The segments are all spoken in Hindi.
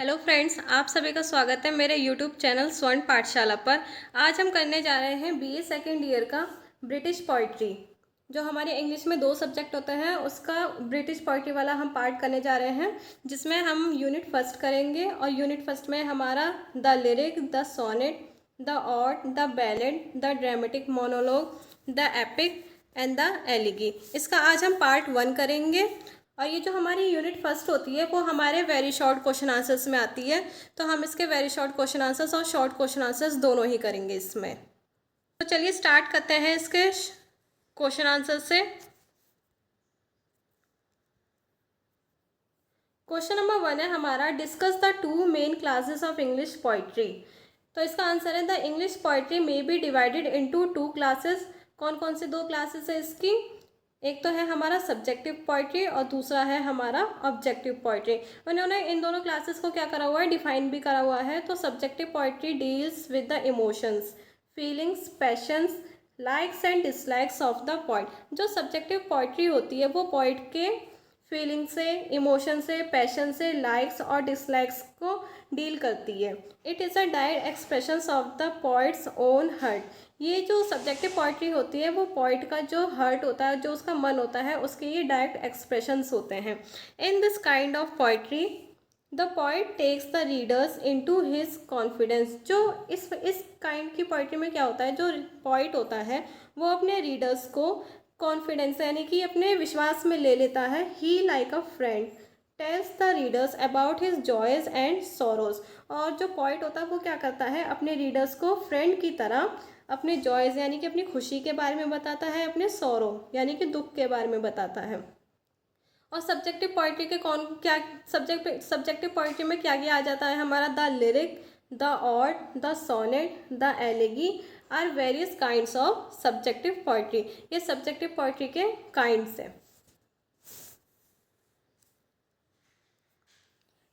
हेलो फ्रेंड्स, आप सभी का स्वागत है मेरे यूट्यूब चैनल स्वर्ण पाठशाला पर। आज हम करने जा रहे हैं बीए सेकेंड ईयर का ब्रिटिश पोइट्री। जो हमारे इंग्लिश में दो सब्जेक्ट होते हैं उसका ब्रिटिश पोइट्री वाला हम पार्ट करने जा रहे हैं, जिसमें हम यूनिट फर्स्ट करेंगे। और यूनिट फर्स्ट में हमारा the lyric, the sonnet, the ode, the ballad, the dramatic monologue, the epic and the elegy, इसका आज हम पार्ट 1 करेंगे। और ये जो हमारी यूनिट फर्स्ट होती है वो हमारे वेरी शॉर्ट क्वेश्चन आंसर्स में आती है, तो हम इसके वेरी शॉर्ट क्वेश्चन आंसर्स और शॉर्ट क्वेश्चन आंसर्स दोनों ही करेंगे इसमें। तो चलिए स्टार्ट करते हैं इसके क्वेश्चन आंसर से। क्वेश्चन नंबर 1 है हमारा, discuss the two main classes of English poetry. तो इसका आंसर है the English poetry may be divided into two classes. कौन कौन से दो क्लासेस है इसकी? एक तो है हमारा सब्जेक्टिव पोइट्री और दूसरा है हमारा ऑब्जेक्टिव पोइट्री। उन्होंने इन दोनों क्लासेस को क्या करा हुआ है, डिफाइन भी करा हुआ है। तो subjective poetry deals with the emotions, feelings, patience, likes and dislikes of the poet. जो सब्जेक्टिव पोइट्री होती है वो पोइट के फीलिंग से, इमोशन से, पैशन से, लाइक्स और डिसलाइक्स को डील करती है। It is a direct expression of the poet's own heart. ये जो सब्जेक्टिव पोइट्री होती है वो पोइट का जो हर्ट होता है, जो उसका मन होता है, उसके ये डायरेक्ट एक्सप्रेशंस होते हैं। In this kind of poetry the poet takes the readers into his confidence. जो इस काइंड की पोइट्री में क्या होता है, जो पोइट होता है वो अपने रीडर्स को कॉन्फिडेंस यानी कि अपने विश्वास में ले लेता है। He like a friend tells the readers about his joys and sorrows. और जो पोइट होता है वो क्या करता है, अपने रीडर्स को फ्रेंड की तरह अपने जॉयज यानी कि अपनी खुशी के बारे में बताता है, अपने सोरो यानी कि दुख के बारे में बताता है। और सब्जेक्टिव पोइट्री के कौन क्या सब्जेक्टिव पोइट्री में क्या क्या आ जाता है हमारा, the lyric, the ode, the sonnet, the elegy are various kinds of subjective poetry. ये सब्जेक्टिव पोइट्री के काइंड्स है।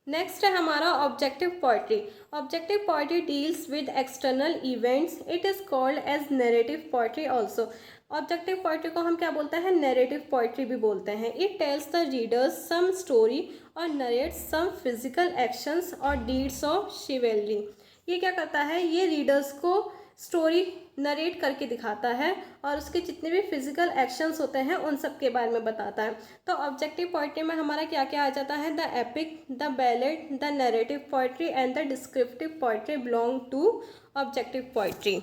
नेक्स्ट है हमारा objective poetry. Objective poetry deals with external events. It is called as narrative poetry also. Objective poetry को हम क्या बोलते हैं, नैरेटिव पोइट्री भी बोलते हैं। It tells the readers some story और नरेट्स सम फिजिकल एक्शंस और डीड्स ऑफ शिवेलरी। ये क्या करता है, ये रीडर्स को स्टोरी नरेट करके दिखाता है और उसके जितने भी फिजिकल एक्शंस होते हैं उन सब के बारे में बताता है। तो ऑब्जेक्टिव पोइट्री में हमारा क्या क्या आ जाता है, the epic, the ballad, the narrative poetry and the descriptive poetry belong to objective poetry.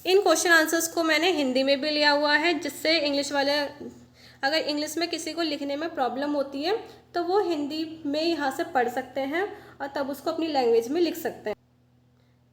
इन क्वेश्चन आंसर्स को मैंने हिंदी में भी लिया हुआ है, जिससे इंग्लिश वाले अगर इंग्लिश में किसी को लिखने में प्रॉब्लम होती है तो वो हिंदी में यहाँ से पढ़ सकते हैं और तब उसको अपनी लैंग्वेज में लिख सकते हैं।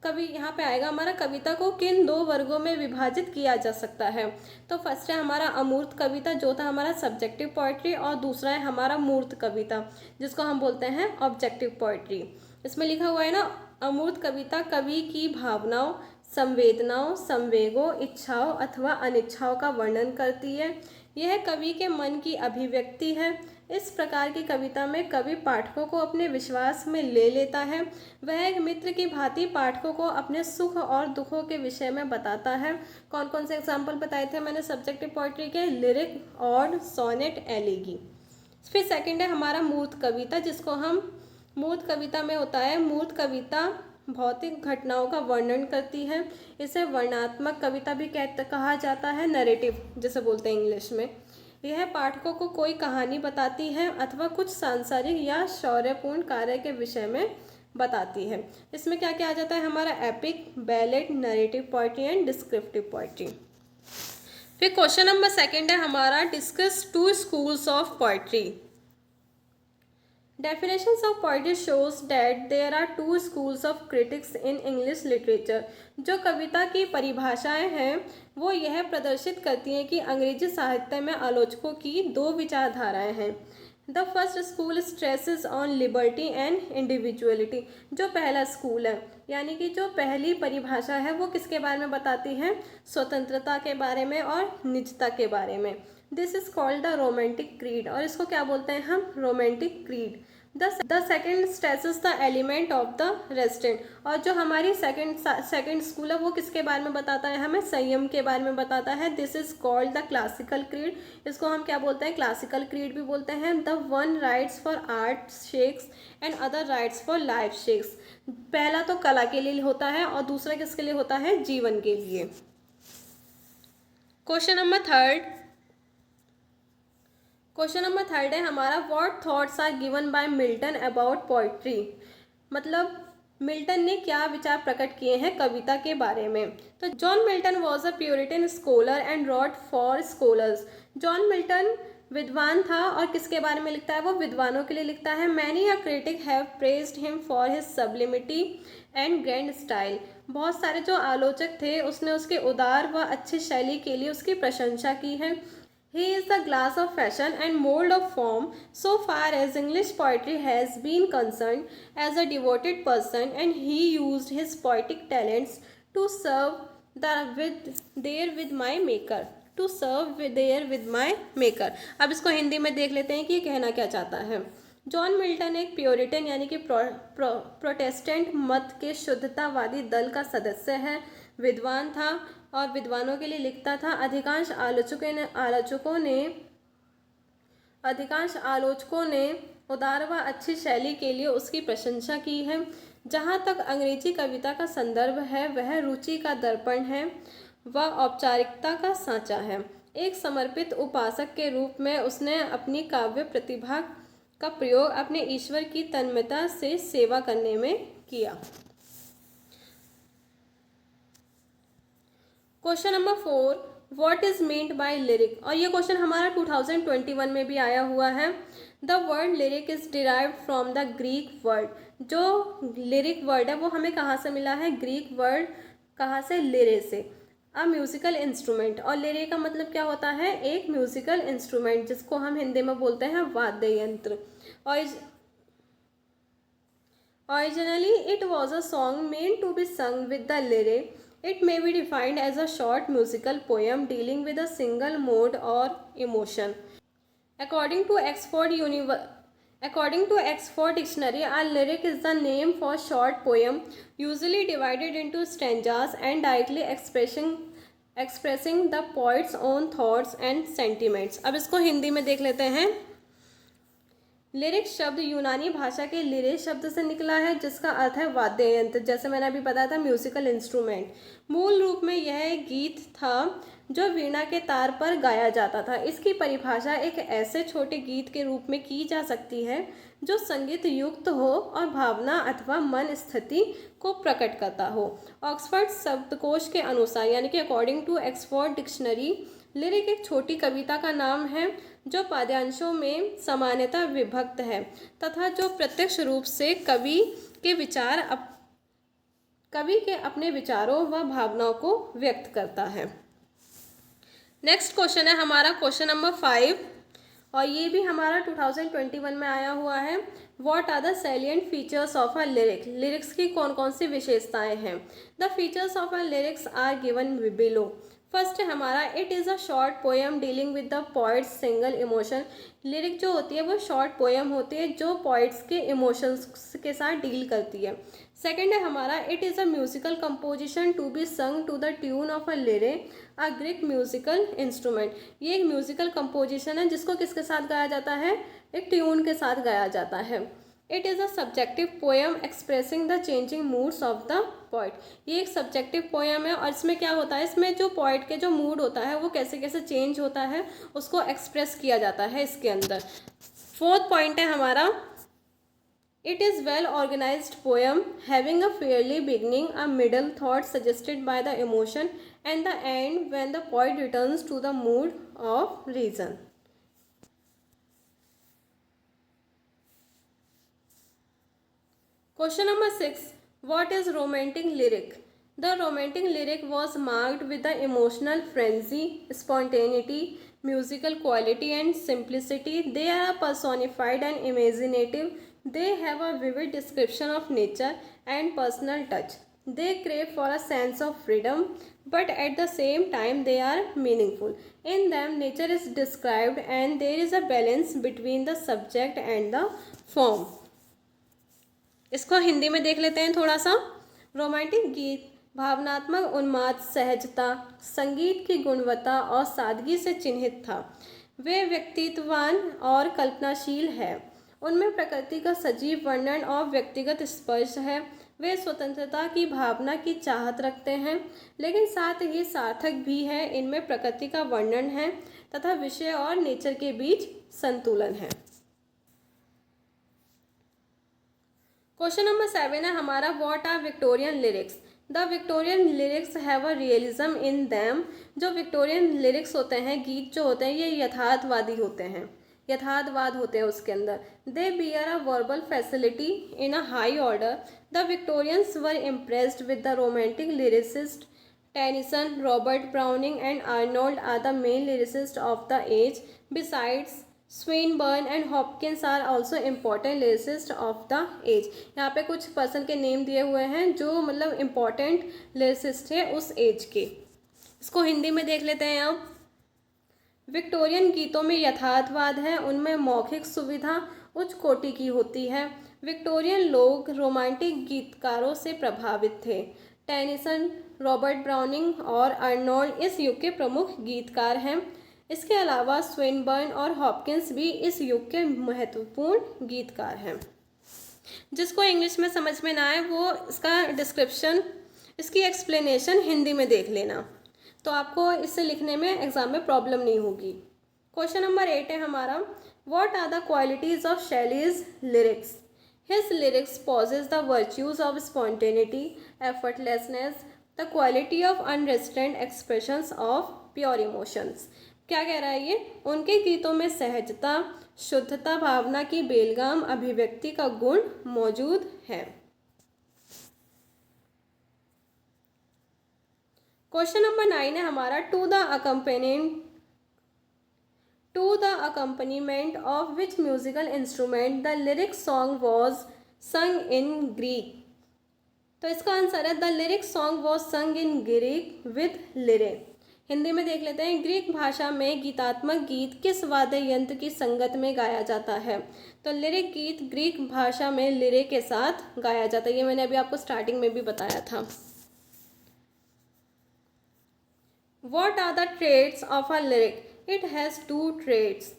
कभी यहाँ पे आएगा हमारा, कविता को किन दो वर्गों में विभाजित किया जा सकता है। तो फर्स्ट है हमारा अमूर्त कविता, जो था हमारा सब्जेक्टिव पोइट्री, और दूसरा है हमारा मूर्त कविता, जिसको हम बोलते हैं ऑब्जेक्टिव पोइट्री। इसमें लिखा हुआ है ना, अमूर्त कविता कवि की भावनाओं, संवेदनाओं, संवेगों, इच्छाओं अथवा अनिच्छाओं का वर्णन करती है। यह कवि के मन की अभिव्यक्ति है। इस प्रकार की कविता में कवि पाठकों को अपने विश्वास में ले लेता है। वह एक मित्र की भांति पाठकों को अपने सुख और दुखों के विषय में बताता है। कौन कौन से एग्जाम्पल बताए थे मैंने सब्जेक्टिव पोइट्री के, लिरिक, ऑड, सोनेट, एलिगी। फिर सेकंड है हमारा मूर्त कविता, जिसको हम मूर्त कविता में होता है, मूर्त कविता भौतिक घटनाओं का वर्णन करती है। इसे वर्णनात्मक कविता भी कहा जाता है, नरेटिव जैसे बोलते हैं इंग्लिश में। यह पाठकों को कोई कहानी बताती है अथवा कुछ सांसारिक या शौर्यपूर्ण कार्य के विषय में बताती है। इसमें क्या क्या आ जाता है हमारा, epic, ballad, narrative poetry and descriptive poetry. फिर क्वेश्चन नंबर सेकंड है हमारा, discuss two schools of poetry. Definitions of poetry shows that there are two schools of critics in English literature। जो कविता की परिभाषाएं हैं वो यह प्रदर्शित करती हैं कि अंग्रेजी साहित्य में आलोचकों की दो विचारधाराएं हैं। The first school stresses on liberty and individuality. जो पहला स्कूल है यानी कि जो पहली परिभाषा है वो किसके बारे में बताती है, स्वतंत्रता के बारे में और निजता के बारे में। This is called the romantic creed, और इसको क्या बोलते हैं हम, romantic creed. The second stresses the element of the restraint. और जो हमारी सेकेंड स्कूल है वो किसके बारे में बताता है, हमें संयम के बारे में बताता है। This is called the classical creed. इसको हम क्या बोलते हैं, क्लासिकल क्रीड भी बोलते हैं। The one rights for art shakes and other rights for life shakes. पहला तो कला के लिए होता है और दूसरा किसके लिए होता है, जीवन के लिए। क्वेश्चन नंबर थर्ड है हमारा, what thoughts are given by Milton about poetry. मतलब मिल्टन ने क्या विचार प्रकट किए हैं कविता के बारे में। तो John Milton was a Puritan scholar and wrote for scholars. John Milton विद्वान था और किसके बारे में लिखता है, वो विद्वानों के लिए लिखता है। Many a critic have praised him for his sublimity and grand style. बहुत सारे जो आलोचक थे उसने उसके उदार व अच्छी शैली के लिए उसकी प्रशंसा की है। He is the glass of fashion and mold of form so far as English poetry has been concerned, as a devoted person, and he used his poetic talents to serve with my maker. To serve there with my maker. अब इसको हिंदी में देख लेते हैं कि ये कहना क्या चाहता है। जॉन मिल्टन एक प्योरिटन यानी कि प्रोटेस्टेंट मत के शुद्धतावादी दल का सदस्य है, विद्वान था और विद्वानों के लिए लिखता था। अधिकांश आलोचकों ने उदार व अच्छी शैली के लिए उसकी प्रशंसा की है। जहाँ तक अंग्रेजी कविता का संदर्भ है वह रुचि का दर्पण है व औपचारिकता का सांचा है। एक समर्पित उपासक के रूप में उसने अपनी काव्य प्रतिभा का प्रयोग अपने ईश्वर की तन्मयता से सेवा करने में किया। Question number 4, what is meant by lyric. और ये क्वेश्चन हमारा 2021 में भी आया हुआ है। The word lyric is derived from the Greek word. जो लिरिक वर्ड है वो हमें कहाँ से मिला है, ग्रीक वर्ड कहाँ से, लिरे से। अ म्यूजिकल इंस्ट्रूमेंट, और लिरे का मतलब क्या होता है, एक म्यूजिकल इंस्ट्रूमेंट जिसको हम हिंदी में बोलते हैं वाद्य यंत्र। Originally it was a song meant to be sung with the lyre. It may be defined as a short musical poem dealing with a single mode or emotion. According to Oxford Dictionary, a lyric is the name for short poem, usually divided into stanzas and directly expressing the poet's own thoughts and sentiments. अब इसको हिंदी में देख लेते हैं। लिरिक शब्द यूनानी भाषा के लिरे शब्द से निकला है जिसका अर्थ है वाद्य यंत्र, जैसे मैंने अभी बताया था म्यूजिकल इंस्ट्रूमेंट। मूल रूप में यह एक गीत था जो वीणा के तार पर गाया जाता था। इसकी परिभाषा एक ऐसे छोटे गीत के रूप में की जा सकती है जो संगीत युक्त हो और भावना अथवा मन स्थिति को प्रकट करता हो। ऑक्सफोर्ड शब्दकोश के अनुसार यानी कि according to Oxford dictionary, lyric एक छोटी कविता का नाम है जो पद्यांशों में सामान्यतः विभक्त है तथा जो प्रत्यक्ष रूप से कवि के अपने विचारों व भावनाओं को व्यक्त करता है। नेक्स्ट क्वेश्चन है हमारा क्वेश्चन नंबर 5, और ये भी हमारा 2021 में आया हुआ है। What are the salient features of a lyric. Lyrics की कौन कौन सी विशेषताएं हैं। The features of a lyrics are given below. First है हमारा, it is a short poem dealing with the poet's single emotion. Lyric जो होती है वो शॉर्ट पोएम होती है जो पॉइट्स के इमोशंस के साथ डील करती है। सेकेंड है हमारा, it is a musical composition to be sung to the tune of a lyre, a Greek musical instrument. ये एक म्यूजिकल कंपोजिशन है जिसको किसके साथ गाया जाता है, एक ट्यून के साथ गाया जाता है। It is a subjective poem expressing the changing moods of the poet. ये एक सब्जेक्टिव पोएम है और इसमें क्या होता है, इसमें जो पोइट के जो मूड होता है वो कैसे कैसे चेंज होता है उसको एक्सप्रेस किया जाता है इसके अंदर। फोर्थ पॉइंट है हमारा, it is well organised poem having a fairly beginning, a middle, thought suggested by the emotion and the end when the poet returns to the mood of reason. Question number 6. What is romantic lyric? The romantic lyric was marked with the emotional frenzy, spontaneity, musical quality and simplicity. They are personified and imaginative. They have a vivid description of nature and personal touch. They crave for a sense of freedom, but at the same time they are meaningful. In them, nature is described and there is a balance between the subject and the form. इसको हिंदी में देख लेते हैं थोड़ा सा। रोमांटिक गीत भावनात्मक उन्माद, सहजता, संगीत की गुणवत्ता और सादगी से चिन्हित था। वे व्यक्तित्ववान और कल्पनाशील है। उनमें प्रकृति का सजीव वर्णन और व्यक्तिगत स्पर्श है। वे स्वतंत्रता की भावना की चाहत रखते हैं, लेकिन साथ ही सार्थक भी है। इनमें प्रकृति का वर्णन है तथा विषय और नेचर के बीच संतुलन है। क्वेश्चन नंबर 7 है हमारा, what are Victorian lyrics? The Victorian lyrics have a realism in them. जो विक्टोरियन लिरिक्स होते हैं, गीत जो होते हैं, ये यथार्थवादी होते हैं, यथार्थवाद होते हैं उसके अंदर। They bear a verbal facility in a high order. The Victorians were impressed with the romantic lyricist. Tennyson, Robert Browning and Arnold are the main lyricist of the age. Besides Swinburne and Hopkins are also important lyricist of the age. यहाँ पे कुछ पर्सन के नेम दिए हुए हैं जो मतलब इम्पॉर्टेंट लिरिसिस्ट है उस एज के। इसको हिंदी में देख लेते हैं अब। विक्टोरियन गीतों में यथार्थवाद है। उनमें मौखिक सुविधा उच्च कोटि की होती है। विक्टोरियन लोग रोमांटिक गीतकारों से प्रभावित थे। टेनिसन, रॉबर्ट ब्राउनिंग और अर्नोल्ड इस युग के प्रमुख गीतकार हैं। इसके अलावा स्विनबर्न और हॉपकिंस भी इस युग के महत्वपूर्ण गीतकार हैं। जिसको इंग्लिश में समझ में ना आए वो इसका डिस्क्रिप्शन, इसकी एक्सप्लेनेशन हिंदी में देख लेना, तो आपको इससे लिखने में एग्जाम में प्रॉब्लम नहीं होगी। क्वेश्चन नंबर 8 है हमारा, what are the qualities of Shelley's lyrics? His lyrics possess the virtues of spontaneity, effortlessness, the quality of unrestrained expressions of pure emotions. क्या कह रहा है ये? उनके गीतों में सहजता, शुद्धता, भावना की बेलगाम अभिव्यक्ति का गुण मौजूद है। क्वेश्चन नंबर 9 है हमारा, to the accompaniment of which musical instrument the lyric song was sung in Greek. तो इसका आंसर है the lyric song was sung in Greek with lyre. Hindi में देख लेते हैं, ग्रीक भाषा में गीतात्मक गीत किस वाद्य यंत्र की संगत में गाया जाता है? तो लिरिक गीत ग्रीक भाषा में लिरे के साथ गाया जाता है। ये मैंने अभी आपको स्टार्टिंग में भी बताया था। What are the traits of a lyric? It has two traits.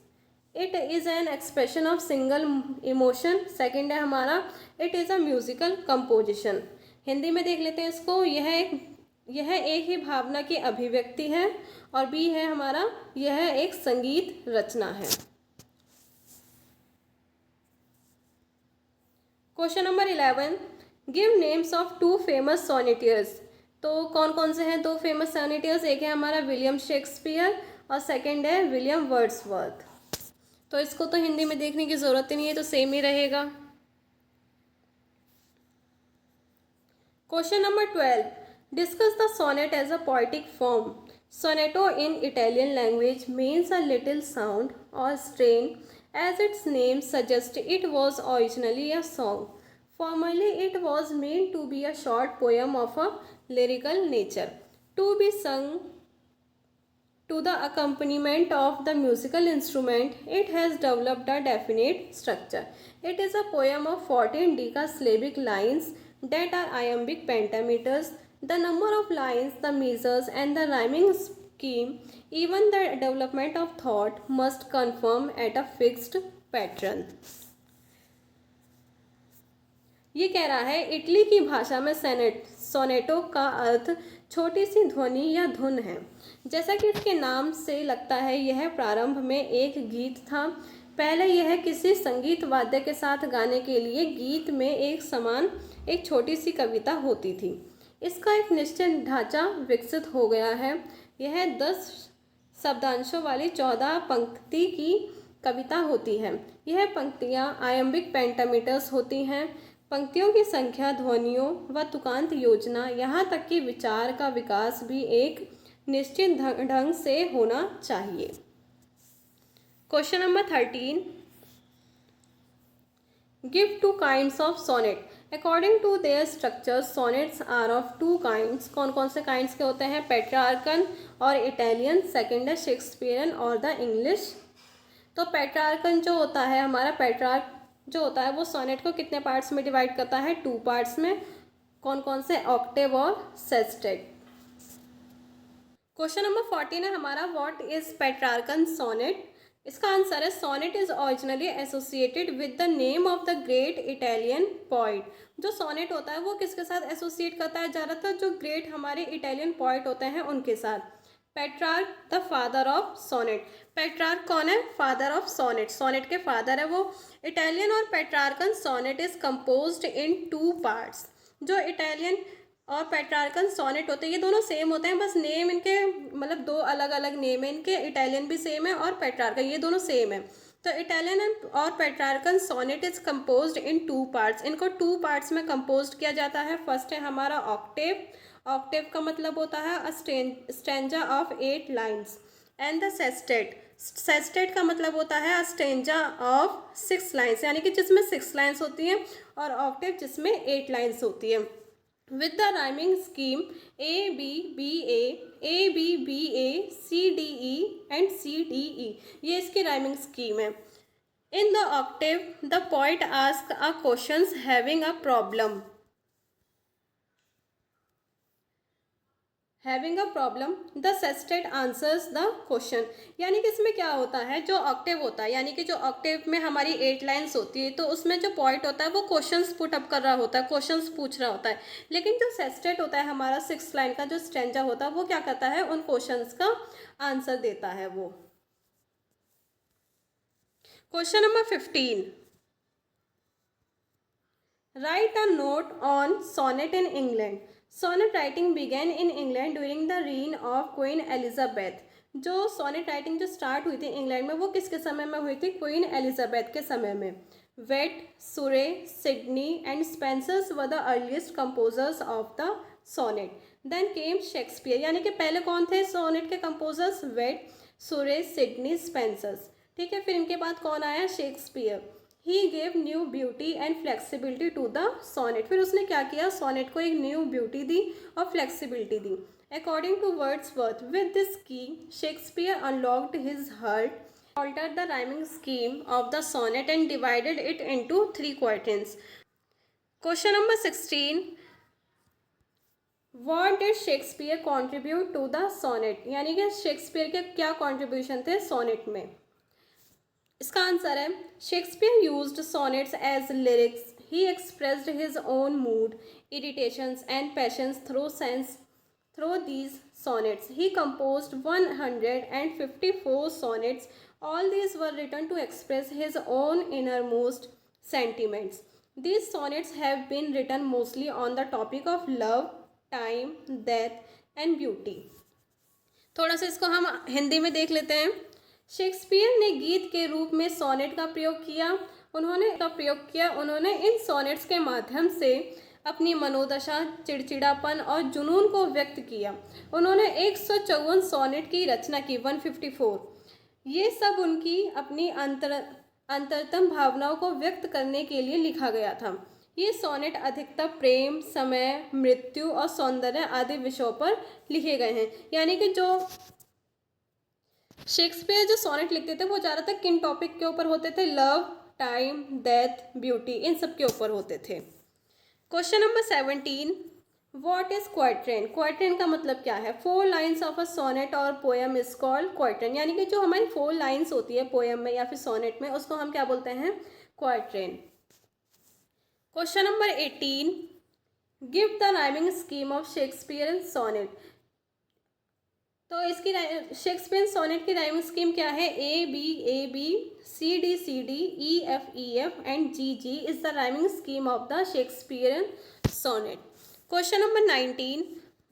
It is an expression of single emotion. Second है हमारा, it is a musical composition. Hindi में देख लेते हैं इसको, यह एक ही भावना की अभिव्यक्ति है। और बी है हमारा, यह एक संगीत रचना है। Question number 11, give names of two famous sonneteers. तो कौन कौन से हैं दो फेमस सोनेटियर्स? एक है हमारा विलियम शेक्सपियर और सेकंड है विलियम वर्ड्सवर्थ। तो इसको तो हिंदी में देखने की ज़रूरत ही नहीं है, तो सेम ही रहेगा। Question number 12, discuss the sonnet as a poetic form. Sonetto in Italian language means a little sound और स्ट्रेन, एज इट्स नेम सजेस्ट it was originally a song. Formerly, it was meant to be a short poem of a lyrical nature, to be sung to the accompaniment of the musical instrument. It has developed a definite structure. It is a poem of 14 decasyllabic lines that are iambic pentameters. The number of lines, the measures, and the rhyming scheme, even the development of thought, must conform at a fixed pattern. ये कह रहा है, इटली की भाषा में सोनेटो का अर्थ छोटी सी ध्वनि या धुन है। जैसा कि इसके नाम से लगता है, यह प्रारंभ में एक गीत था। पहले यह किसी संगीत वाद्य के साथ गाने के लिए गीत में एक छोटी सी कविता होती थी। इसका एक निश्चित ढांचा विकसित हो गया है। यह 10 शब्दांशों वाली 14 पंक्ति की कविता होती है। यह पंक्तियाँ आयम्बिक पेंटामीटर्स होती हैं। पंक्तियों की संख्या, ध्वनियों व तुकांत योजना, यहाँ तक कि विचार का विकास भी एक निश्चित ढंग से होना चाहिए। Question number 13, give two kinds of sonnet according to their structure. Sonnets are of two kinds. कौन कौन से काइंड्स के होते हैं? पेट्रार्कन और इटालियन। सेकेंड है शेक्सपियरन और द इंग्लिश। तो पेट्रार्कन जो होता है हमारा, पेट्रार्क जो होता है वो सोनेट को कितने पार्ट्स में डिवाइड करता है? 2 पार्ट्स में। कौन कौन से? ऑक्टेव और सेस्टेट। क्वेश्चन नंबर 14 है हमारा, व्हाट इज पेट्रार्कन सोनेट? इसका आंसर है sonnet is originally associated with the name of the great Italian poet. जो सोनेट होता है वो किसके साथ एसोसिएट करता है? ज़्यादातर जो ग्रेट हमारे इटालियन पोइट होते हैं उनके साथ। Petrarch the father of sonnet. Petrarch कौन है? फादर ऑफ सोनेट, सोनेट के फादर है वो। इटालियन और Petrarchan sonnet is composed in 2 parts. जो इटालियन और पेट्रार्कन सोनेट होते हैं ये दोनों सेम होते हैं, बस नेम इनके मतलब 2 अलग अलग नेम है इनके। इटालियन भी सेम है और पेट्रार्कन, ये दोनों सेम है। तो इटालियन और Petrarchan sonnet is composed in 2 parts. इनको 2 पार्ट्स में कंपोज किया जाता है। फर्स्ट है हमारा ऑक्टेव। ऑक्टेव का मतलब होता है a stanza of 8 lines. And the sestet. Sestet का मतलब होता है अ स्टेंजा ऑफ 6 लाइन्स, यानी कि जिसमें 6 लाइन्स होती हैं, और ऑक्टेव जिसमें 8 लाइन्स होती है। With the rhyming scheme A B B A B B A C D E and C D E, ये इसकी rhyming scheme है। In the octave, the poet asks a questions having a problem. Having a problem the sestet answers the question. यानी कि इसमें क्या होता है, जो ऑक्टेव होता है, यानी कि जो ऑक्टेव में हमारी 8 लाइन्स होती है, तो उसमें जो पॉइंट होता है वो क्वेश्चंस पुट अप कर रहा होता है, क्वेश्चंस पूछ रहा होता है। लेकिन जो सेस्टेट होता है हमारा 6 लाइन का जो स्टेंजा होता है वो क्या करता है? उन क्वेश्चंस का आंसर देता है वो। Question number 15, write a note on sonnet in England. Sonnet writing began in England during the reign of Queen Elizabeth. जो सोनेट राइटिंग जो स्टार्ट हुई थी इंग्लैंड में वो किसके समय में हुई थी? क्वीन एलिजाबेथ के समय में। Wyatt, Surrey, Sidney and Spenser's were the earliest composers of the sonnet. Then came Shakespeare. यानी कि पहले कौन थे सोनेट के composers? Wyatt, Surrey, Sidney, Spenser's. ठीक है, फिर इनके बाद कौन आया? Shakespeare. He gave new beauty and flexibility to the sonnet. फिर उसने क्या किया? सोनेट को एक न्यू ब्यूटी दी और फ्लेक्सिबिलिटी दी। According to Wordsworth, with this key Shakespeare unlocked his heart, altered the rhyming scheme of the sonnet and divided it into 3 quatrains. Question number 16, what did Shakespeare contribute to the sonnet? यानी कि शेक्सपियर के क्या कॉन्ट्रीब्यूशन थे सोनेट में? इसका आंसर है Shakespeare used sonnets as lyrics. He expressed his own mood, irritations and passions through these sonnets. He composed 154 sonnets. All these were written to express his own innermost sentiments. These sonnets have been written mostly on the topic of love, time, death and beauty. थोड़ा सा इसको हम हिंदी में देख लेते हैं। शेक्सपियर ने गीत के रूप में सोनेट का प्रयोग किया। उन्होंने इन सोनेट्स के माध्यम से अपनी मनोदशा, चिड़चिड़ापन और जुनून को व्यक्त किया। उन्होंने 154 सोनेट की रचना की, 154। ये सब उनकी अपनी अंतरतम भावनाओं को व्यक्त करने के लिए लिखा गया था। ये सोनेट अधिकतर प्रेम, समय, मृत्यु और सौंदर्य आदि विषयों पर लिखे गए हैं। यानी कि जो शेक्सपियर जो सोनेट लिखते थे वो ज़्यादातर किन टॉपिक के ऊपर होते थे? लव, टाइम, डेथ, ब्यूटी, इन सब के ऊपर होते थे। Question number 17, what is quatrain? Quatrain का मतलब क्या है? 4 लाइन्स ऑफ अ सोनेट और पोएम इज कॉल्ड क्वाइट्रेन। यानी कि जो हमारी 4 लाइन्स होती है पोएम में या फिर सोनेट में, उसको हम क्या बोलते हैं? Quatrain. Question number 18, give the rhyming scheme of Shakespearean sonnet. तो इसकी शेक्सपियर सोनेट की राइमिंग स्कीम क्या है? A B C D E F and G is the rhyming scheme of the Shakespearean sonnet. Question number 19,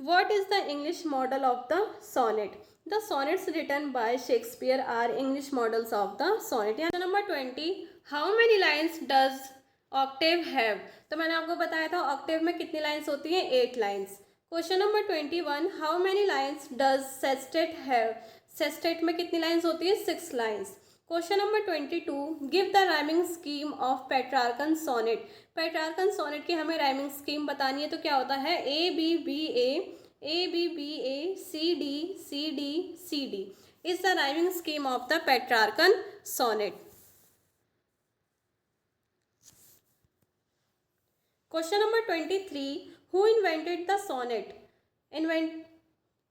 what is the English model of the sonnet? The sonnets written by Shakespeare are English models of the sonnet. Question number 20, how many lines does Octave have? तो मैंने आपको बताया था ऑक्टेव में कितनी लाइन्स होती हैं? 8 lines. Question number 21, how many lines does sestet have? Sestet में कितनी लाइन्स होती है? 6 lines. Question number 22, give the rhyming scheme of Petrarchan sonnet. Petrarchan sonnet की हमें राइमिंग स्कीम बतानी है, तो क्या होता है? A B B A C D is the rhyming scheme of the Petrarchan sonnet. Question number 23, who invented the sonnet? Invent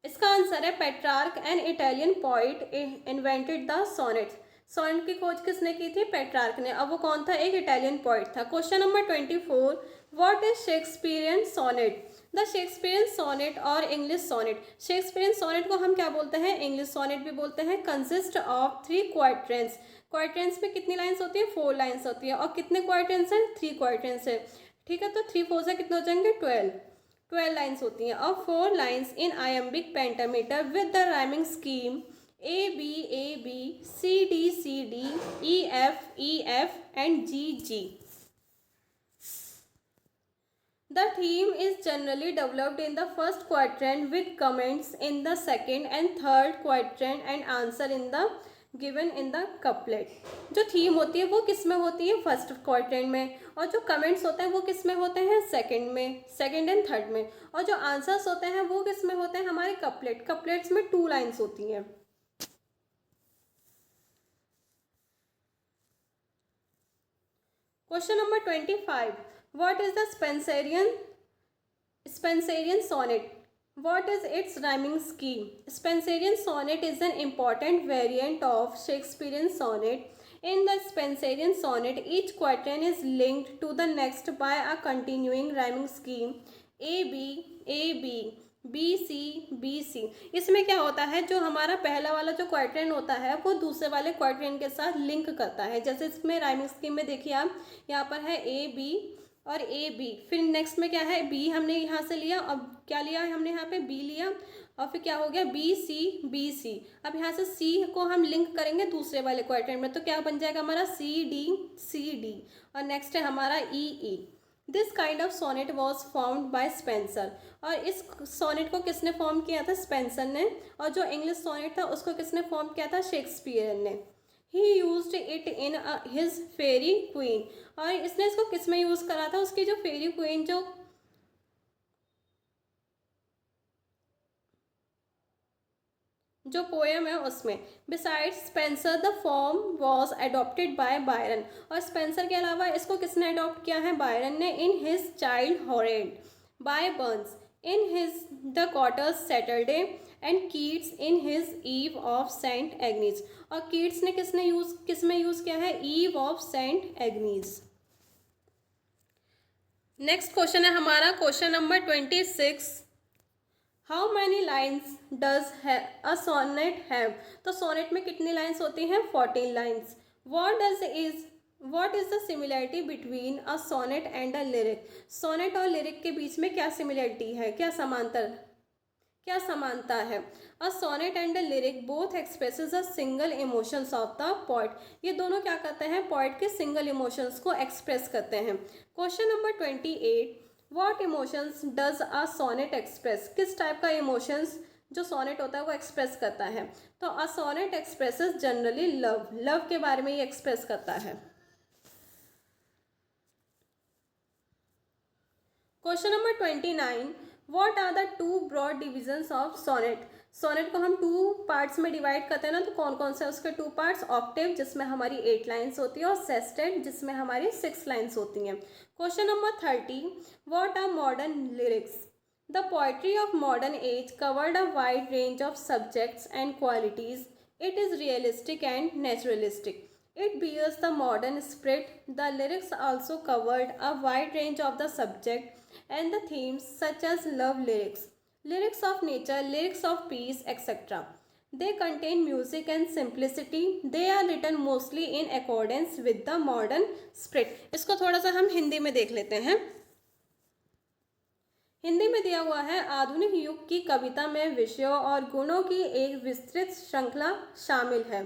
इसका आंसर है Petrarch, an Italian poet invented the sonnet. Sonnet की खोज किसने की थी? पेट्रार्क ने। अब वो कौन था? एक इटालियन पोइट था। Question number 24, what is Shakespearean sonnet? The Shakespearean sonnet और इंग्लिश सोनेट। शेक्सपियरियन सोनेट को हम क्या बोलते हैं? इंग्लिश सोनेट भी बोलते हैं। Consist of 3 quadrants. क्वाड्रेंट्स में कितनी लाइन्स होती है? 4 लाइन्स होती है। और कितने क्वाड्रेंट्स हैं? 3 क्वाड्रेंट्स है। ठीक है, तो 3 4 से कितने हो जाएंगे? 12 लाइन्स होती हैं। और 4 lines in iambic pentameter with the rhyming scheme A B C D E F and G. The theme is generally developed in the first quadrant with comments in the second and third quadrant and answer in the given in the couplet। जो थीम होती है वो किस में होती है? फर्स्ट क्वाड्रेंट में। और जो कमेंट्स होते हैं वो किस में होते हैं? सेकंड में, सेकंड एंड थर्ड में। और जो आंसर्स होते हैं वो किस में होते हैं? हमारे कपलेट। कपलेट्स में 2 लाइन्स होती हैं। Question number 25, what is the Spenserian sonnet? What is its rhyming scheme? Spenserian sonnet is an important variant of Shakespearean sonnet. In the Spenserian sonnet, each quatrain is linked to the next by a continuing rhyming scheme A B B C। इसमें क्या होता है? जो हमारा पहला वाला जो क्वाड्रेंट होता है वो दूसरे वाले क्वाड्रेंट के साथ लिंक करता है। जैसे इसमें राइमिंग स्कीम में देखिए आप, यहाँ पर है ए बी और ए बी, फिर नेक्स्ट में क्या है? बी हमने यहाँ से लिया, अब क्या लिया हमने यहाँ पे? बी लिया, और फिर क्या हो गया? B C. अब यहाँ से सी को हम लिंक करेंगे दूसरे वाले क्वाड्रेंट में, तो क्या बन जाएगा हमारा? C D. और नेक्स्ट है हमारा E. This kind of sonnet was formed by Spenser. और इस सोनेट को किसने फॉर्म किया था? स्पेंसर ने। और जो इंग्लिश सोनेट था उसको किसने फॉर्म किया था? शेक्सपियर ने। He used it in his Faerie Queene. और इसने इसको किस में यूज करा था? उसकी जो फेरी क्वीन जो पोएम है उसमें। Besides Spenser the form was adopted by Byron. और स्पेंसर के अलावा इसको किसने अडॉप्ट किया है? बायरन ने। In his Childe Harold by Burns in his the quarters Saturday and Keats in his Eve of Saint Agnes. और कीट्स ने किस में यूज किया है? Eve of Saint Agnes. Next question है हमारा question number 26, how many lines does a sonnet have? तो सोनेट में कितनी लाइन्स होती हैं? 14 lines. What is the similarity between a sonnet and a lyric? Sonnet और लिरिक के बीच में क्या सिमिलरिटी है? क्या समानता है? A sonnet and a lyric both expresses a single emotions of the poet. ये दोनों क्या करते हैं? पोएट के सिंगल इमोशंस को एक्सप्रेस करते हैं। Question number 28, what emotions does a sonnet express? किस टाइप का इमोशंस जो सोनेट होता है वो एक्सप्रेस करता है? तो a sonnet expresses generally love के बारे में ये एक्सप्रेस करता है। Question number 29, what are the 2 broad divisions of sonnet? Sonnet को हम 2 पार्ट्स में डिवाइड करते हैं ना, तो कौन कौन से उसके 2 पार्ट्स? ऑक्टेव जिसमें हमारी 8 लाइन्स होती है और सेस्टेट जिसमें हमारी 6 लाइन्स होती हैं। Question number 30, what are modern lyrics? The poetry of modern age covered a wide range of subjects and qualities. It is realistic and naturalistic. It bears the modern spirit. The lyrics also covered a wide range of the subject and the themes such as love lyrics, lyrics of nature, lyrics of peace, etc. They contain music and simplicity. They are written mostly in accordance with the modern spirit. इसको थोड़ा सा हम हिंदी में देख लेते हैं। हिंदी में दिया हुआ है, आधुनिक युग की कविता में विषयों और गुणों की एक विस्तृत श्रृंखला शामिल है।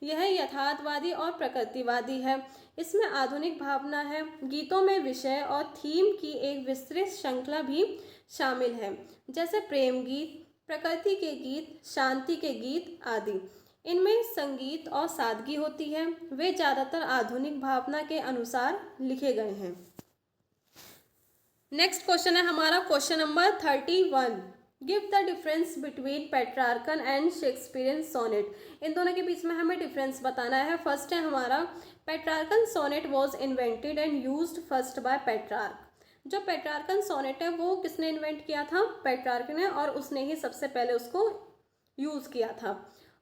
यह यथार्थवादी और प्रकृतिवादी है। इसमें आधुनिक भावना है। गीतों में विषय और थीम की एक विस्तृत श्रृंखला भी शामिल है, जैसे प्रेम गीत, प्रकृति के गीत, शांति के गीत आदि। इनमें संगीत और सादगी होती है। वे ज़्यादातर आधुनिक भावना के अनुसार लिखे गए हैं। नेक्स्ट क्वेश्चन है हमारा question number 31, give the difference between Petrarchan and Shakespearean sonnet. इन दोनों के बीच में हमें डिफरेंस बताना है। फर्स्ट है हमारा, Petrarchan sonnet was invented and used first by Petrarch. जो पेट्रार्कन सोनेट है वो किसने इन्वेंट किया था? पेट्रार्क ने, और उसने ही सबसे पहले उसको यूज़ किया था।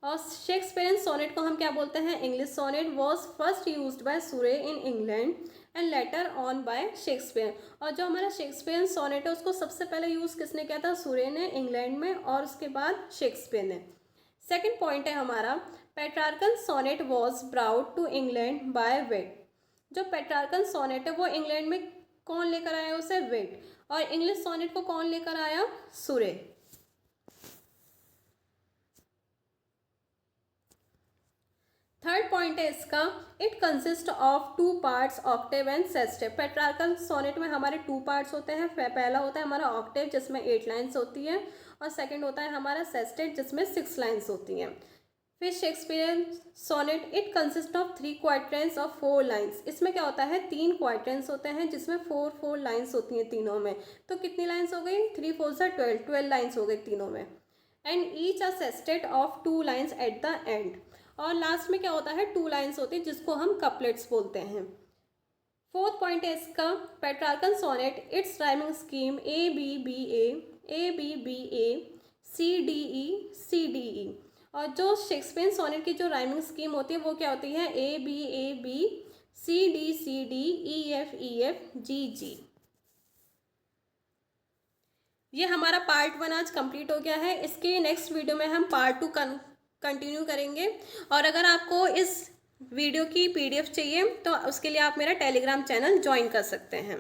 और शेक्सपियरियन सोनेट को हम क्या बोलते हैं? English sonnet was first used by Surrey in England and later on by Shakespeare. और जो हमारा शेक्सपियरियन सोनेट है उसको सबसे पहले यूज़ किसने किया था? सूरे ने इंग्लैंड में, और उसके बाद शेक्सपियर ने। सेकेंड पॉइंट है हमारा, Petrarchan sonnet was brought to England by Wyatt. जो पेट्रार्कन सोनेट है वो इंग्लैंड में कौन लेकर आया उसे? वेट। और इंग्लिश सोनेट को कौन लेकर आया? सूरे। थर्ड पॉइंट है इसका, it consist of 2 parts, octave and sestet. Petrarchan sonnet में हमारे 2 पार्ट्स होते हैं। पहला होता है हमारा ऑक्टेव जिसमें 8 लाइन्स होती है, और सेकंड होता है हमारा सेस्टेट जिसमें 6 लाइन्स होती हैं। फिर Shakespearean sonnet, it consist of 3 quarters of 4 lines. इसमें क्या होता है? 3 क्वार्टर्स होते हैं जिसमें 4 लाइन्स होती हैं तीनों में। तो कितनी लाइन्स हो गई? 3 4 12 लाइन्स हो गई तीनों में। And each a sestet of 2 lines at the end. और लास्ट में क्या होता है? 2 लाइन्स होती है जिसको हम कपलेट्स बोलते हैं। फोर्थ पॉइंट है इसका, Petrarchan sonnet, its rhyming scheme A B B A C D E. और जो शेक्सपियरियन सोनेट की जो राइमिंग स्कीम होती है वो क्या होती है? A B C D E F G. ये हमारा पार्ट 1 आज कंप्लीट हो गया है। इसके नेक्स्ट वीडियो में हम पार्ट 2 कंटिन्यू करेंगे। और अगर आपको इस वीडियो की PDF चाहिए तो उसके लिए आप मेरा टेलीग्राम चैनल ज्वाइन कर सकते हैं।